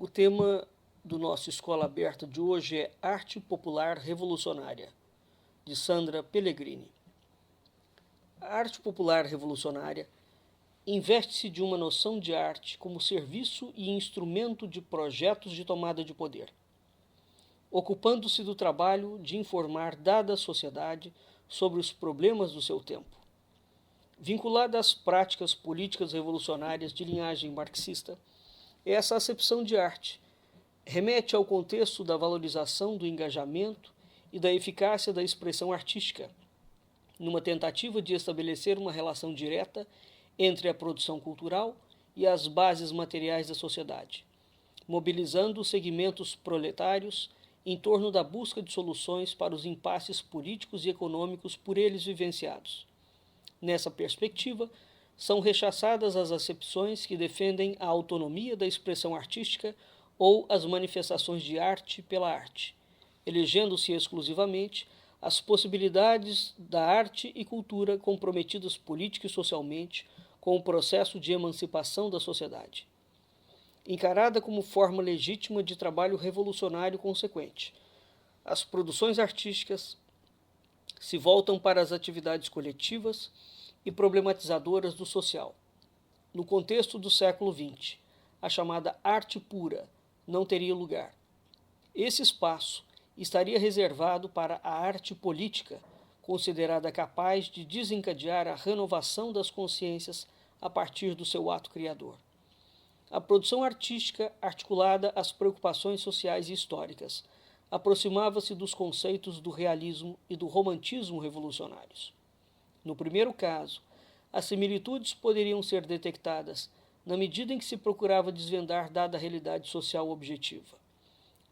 O tema do nosso Escola Aberta de hoje é Arte Popular Revolucionária, de Sandra Pellegrini. A arte popular revolucionária investe-se de uma noção de arte como serviço e instrumento de projetos de tomada de poder, ocupando-se do trabalho de informar dada sociedade sobre os problemas do seu tempo. Vinculada às práticas políticas revolucionárias de linhagem marxista, essa acepção de arte remete ao contexto da valorização do engajamento e da eficácia da expressão artística, numa tentativa de estabelecer uma relação direta entre a produção cultural e as bases materiais da sociedade, mobilizando os segmentos proletários em torno da busca de soluções para os impasses políticos e econômicos por eles vivenciados. Nessa perspectiva, são rechaçadas as acepções que defendem a autonomia da expressão artística ou as manifestações de arte pela arte, elegendo-se exclusivamente as possibilidades da arte e cultura comprometidas política e socialmente com o processo de emancipação da sociedade. Encarada como forma legítima de trabalho revolucionário consequente, as produções artísticas se voltam para as atividades coletivas e problematizadoras do social. No contexto do século XX, a chamada arte pura não teria lugar. Esse espaço estaria reservado para a arte política, considerada capaz de desencadear a renovação das consciências a partir do seu ato criador. A produção artística, articulada às preocupações sociais e históricas, aproximava-se dos conceitos do realismo e do romantismo revolucionários. No primeiro caso, as similitudes poderiam ser detectadas na medida em que se procurava desvendar dada realidade social objetiva.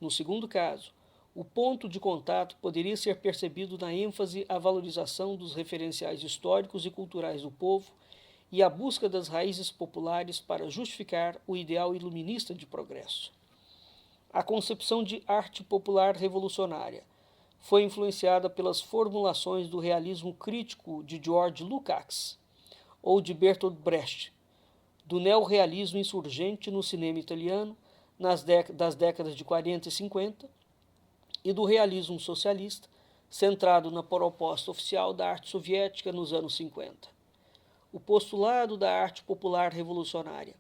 No segundo caso, o ponto de contato poderia ser percebido na ênfase à valorização dos referenciais históricos e culturais do povo e à busca das raízes populares para justificar o ideal iluminista de progresso. A concepção de arte popular revolucionária foi influenciada pelas formulações do realismo crítico de George Lukács ou de Bertolt Brecht, do neorrealismo insurgente no cinema italiano das décadas de 40 e 50 e do realismo socialista, centrado na proposta oficial da arte soviética nos anos 50. O postulado da arte popular revolucionária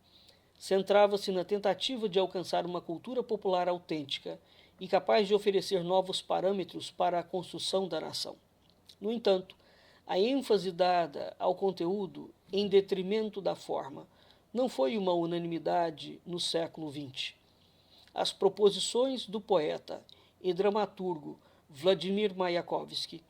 centrava-se na tentativa de alcançar uma cultura popular autêntica e capaz de oferecer novos parâmetros para a construção da nação. No entanto, a ênfase dada ao conteúdo em detrimento da forma não foi uma unanimidade no século XX. As proposições do poeta e dramaturgo Vladimir Mayakovsky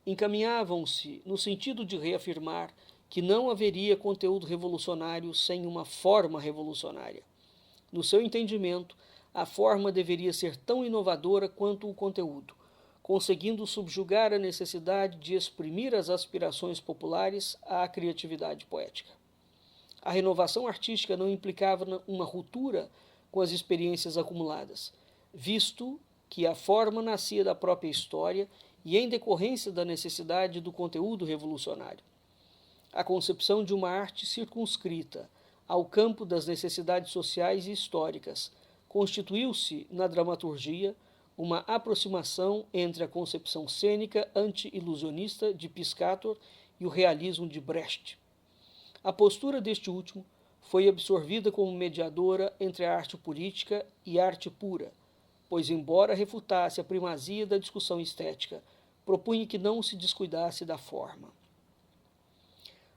encaminhavam-se no sentido de reafirmar que não haveria conteúdo revolucionário sem uma forma revolucionária. No seu entendimento, a forma deveria ser tão inovadora quanto o conteúdo, conseguindo subjugar a necessidade de exprimir as aspirações populares à criatividade poética. A renovação artística não implicava uma ruptura com as experiências acumuladas, visto que a forma nascia da própria história e em decorrência da necessidade do conteúdo revolucionário. A concepção de uma arte circunscrita ao campo das necessidades sociais e históricas constituiu-se, na dramaturgia, uma aproximação entre a concepção cênica anti-ilusionista de Piscator e o realismo de Brecht. A postura deste último foi absorvida como mediadora entre a arte política e a arte pura, pois, embora refutasse a primazia da discussão estética, propunha que não se descuidasse da forma.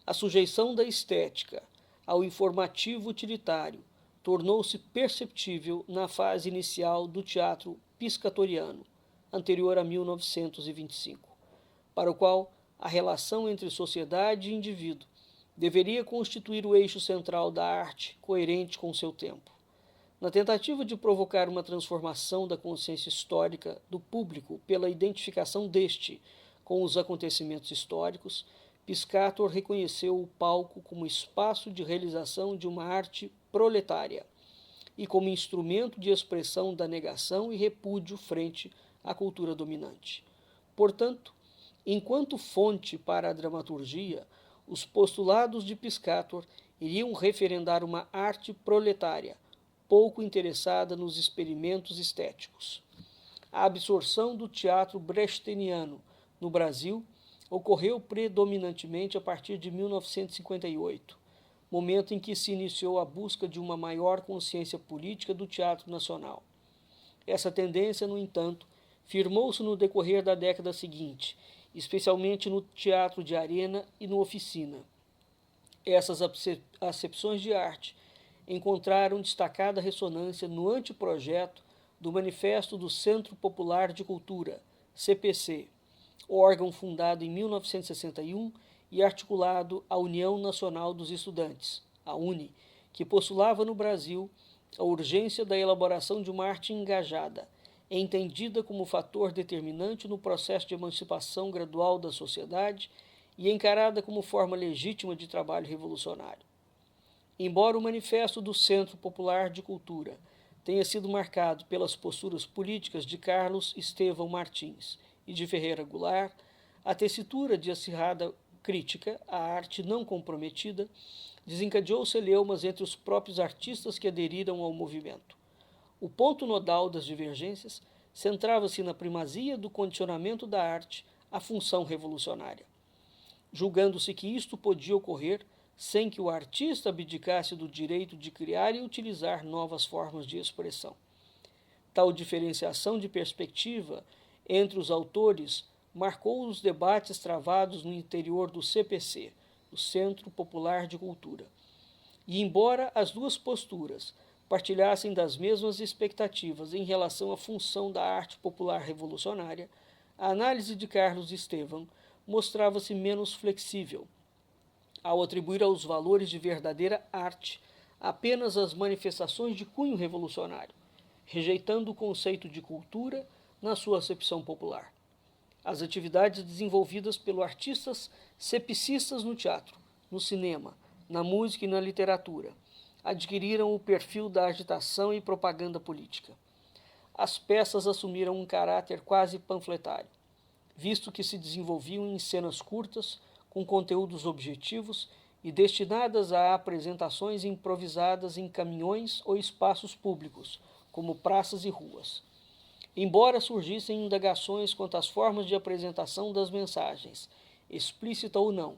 A sujeição da estética ao informativo utilitário tornou-se perceptível na fase inicial do teatro piscatoriano, anterior a 1925, para o qual a relação entre sociedade e indivíduo deveria constituir o eixo central da arte, coerente com seu tempo. Na tentativa de provocar uma transformação da consciência histórica do público pela identificação deste com os acontecimentos históricos, Piscator reconheceu o palco como espaço de realização de uma arte proletária e como instrumento de expressão da negação e repúdio frente à cultura dominante. Portanto, enquanto fonte para a dramaturgia, os postulados de Piscator iriam referendar uma arte proletária, pouco interessada nos experimentos estéticos. A absorção do teatro brechtiano no Brasil ocorreu predominantemente a partir de 1958, momento em que se iniciou a busca de uma maior consciência política do teatro nacional. Essa tendência, no entanto, firmou-se no decorrer da década seguinte, especialmente no teatro de arena e no oficina. Essas acepções de arte encontraram destacada ressonância no anteprojeto do Manifesto do Centro Popular de Cultura, CPC, órgão fundado em 1961 e articulado à União Nacional dos Estudantes, a UNE, que postulava no Brasil a urgência da elaboração de uma arte engajada, entendida como fator determinante no processo de emancipação gradual da sociedade e encarada como forma legítima de trabalho revolucionário. Embora o Manifesto do Centro Popular de Cultura tenha sido marcado pelas posturas políticas de Carlos Estevão Martins e de Ferreira Goulart, a tessitura de acirrada crítica à arte não comprometida desencadeou celeumas entre os próprios artistas que aderiram ao movimento. O ponto nodal das divergências centrava-se na primazia do condicionamento da arte à função revolucionária, julgando-se que isto podia ocorrer sem que o artista abdicasse do direito de criar e utilizar novas formas de expressão. Tal diferenciação de perspectiva entre os autores marcou os debates travados no interior do CPC, o Centro Popular de Cultura. E embora as duas posturas partilhassem das mesmas expectativas em relação à função da arte popular revolucionária, a análise de Carlos Estevão mostrava-se menos flexível, ao atribuir aos valores de verdadeira arte apenas as manifestações de cunho revolucionário, rejeitando o conceito de cultura na sua acepção popular. As atividades desenvolvidas pelos artistas cepicistas no teatro, no cinema, na música e na literatura adquiriram o perfil da agitação e propaganda política. As peças assumiram um caráter quase panfletário, visto que se desenvolviam em cenas curtas, com conteúdos objetivos e destinadas a apresentações improvisadas em caminhões ou espaços públicos, como praças e ruas. Embora surgissem indagações quanto às formas de apresentação das mensagens, explícita ou não,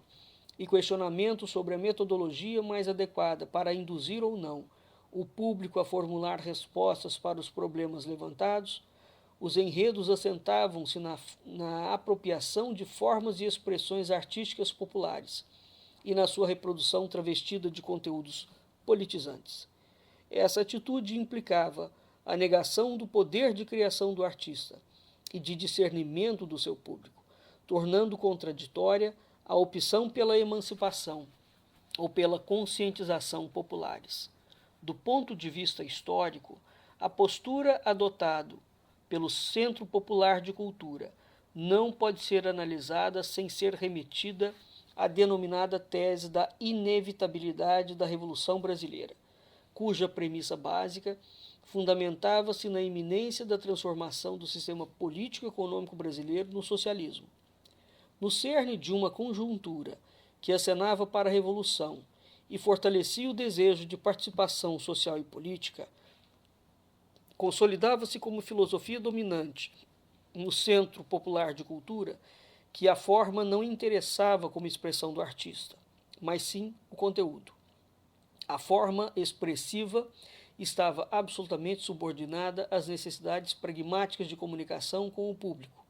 e questionamentos sobre a metodologia mais adequada para induzir ou não o público a formular respostas para os problemas levantados, os enredos assentavam-se na apropriação de formas e expressões artísticas populares e na sua reprodução travestida de conteúdos politizantes. Essa atitude implicava a negação do poder de criação do artista e de discernimento do seu público, tornando contraditória a opção pela emancipação ou pela conscientização populares. Do ponto de vista histórico, a postura adotada pelo Centro Popular de Cultura não pode ser analisada sem ser remetida à denominada tese da inevitabilidade da Revolução Brasileira, cuja premissa básica fundamentava-se na iminência da transformação do sistema político-econômico brasileiro no socialismo. No cerne de uma conjuntura que acenava para a Revolução e fortalecia o desejo de participação social e política, consolidava-se como filosofia dominante no Centro Popular de Cultura que a forma não interessava como expressão do artista, mas sim o conteúdo. A forma expressiva estava absolutamente subordinada às necessidades pragmáticas de comunicação com o público.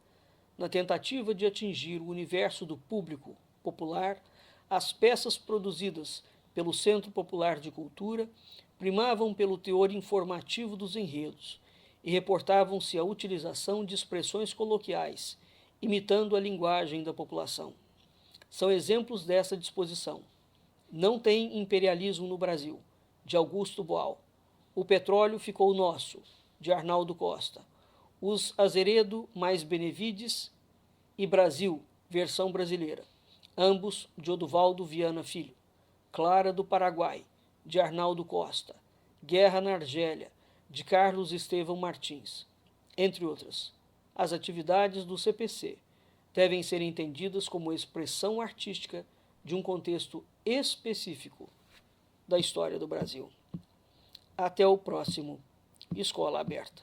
Na tentativa de atingir o universo do público popular, as peças produzidas pelo Centro Popular de Cultura primavam pelo teor informativo dos enredos e reportavam-se à utilização de expressões coloquiais, imitando a linguagem da população. São exemplos dessa disposição. Não tem imperialismo no Brasil, de Augusto Boal. O petróleo ficou nosso, de Arnaldo Costa. Os Azeredo mais Benevides e Brasil, versão brasileira, ambos de Oduvaldo Viana Filho. Clara do Paraguai, de Arnaldo Costa. Guerra na Argélia, de Carlos Estevão Martins, entre outras. As atividades do CPC devem ser entendidas como expressão artística de um contexto específico da história do Brasil. Até o próximo Escola Aberta.